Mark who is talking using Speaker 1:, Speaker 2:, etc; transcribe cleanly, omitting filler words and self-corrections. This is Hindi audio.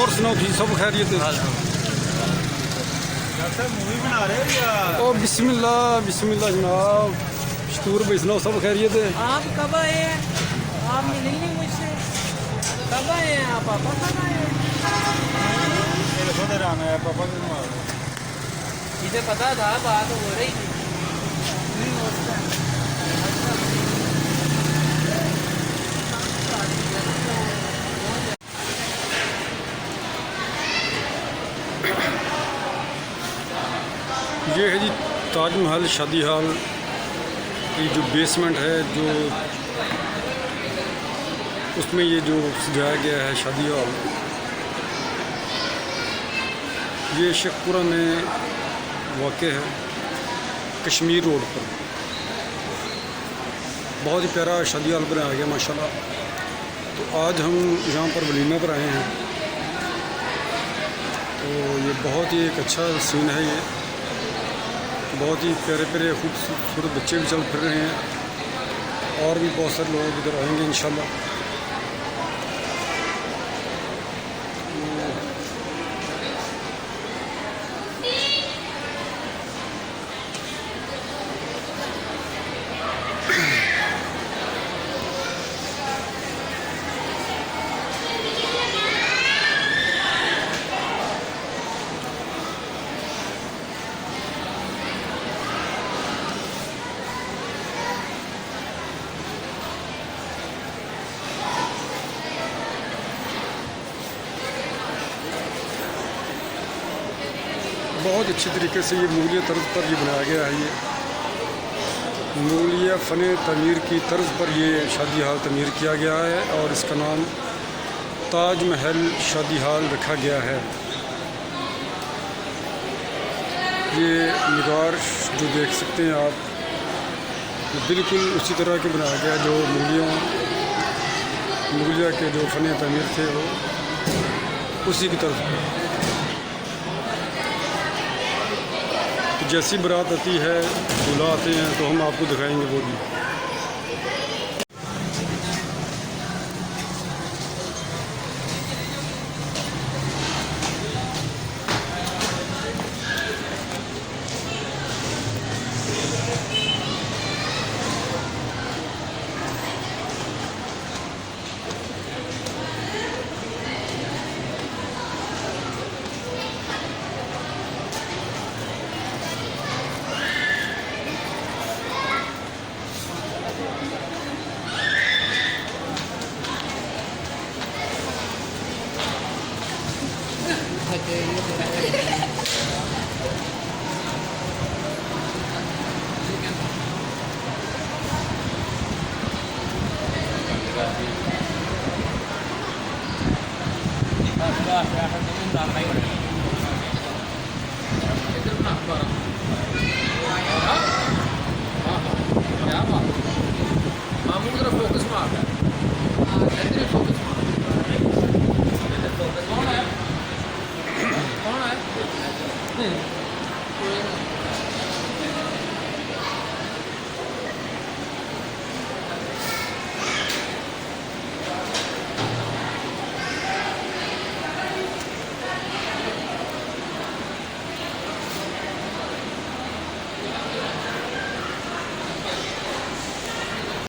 Speaker 1: और सुनाओ जी, सब खैरियत है?
Speaker 2: मूवी बना रहे हो या?
Speaker 1: ओ बिस्मिल्लाह बिस्मिल्लाह जनाब, शतूर भाई सुनाओ, सब खैरियत है?
Speaker 3: आप कब आए हैं? आप मिले नहीं मुझसे। कब आए हैं आप? पापा कब आए हैं?
Speaker 2: मेरे खुद राम है पापा के मार।
Speaker 3: इसे पता था बात हो रही थी।
Speaker 1: ये है जी ताजमहल शादी हाल। ये जो बेसमेंट है, जो उसमें ये जो सजाया गया है शादी हाल, ये शेखपुरा में वाक़ है, कश्मीर रोड पर। बहुत ही प्यारा शादी हाल बनाया गया माशाल्लाह। तो आज हम यहाँ पर वलीमे पर आए हैं। तो ये बहुत ही एक अच्छा सीन है। ये बहुत ही प्यारे प्यारे खूबसूरत बच्चे भी चल फिर रहे हैं, और भी बहुत सारे लोग इधर आएंगे इंशाल्लाह। बहुत अच्छी तरीके से ये मुगलिया तर्ज पर ये बनाया गया है। ये मुगलिया फ़न तमीर की तर्ज पर ये शादी हाल तमीर किया गया है, और इसका नाम ताज महल शादी हाल रखा गया है। ये निगार जो देख सकते हैं आप, बिल्कुल उसी तरह के बनाया गया जो मुगलिया के जो फ़न तमीर थे, वो उसी की तर्ज पर। जैसी बारात आती है, दूल्हा आते हैं, तो हम आपको दिखाएंगे वो भी।
Speaker 3: इधर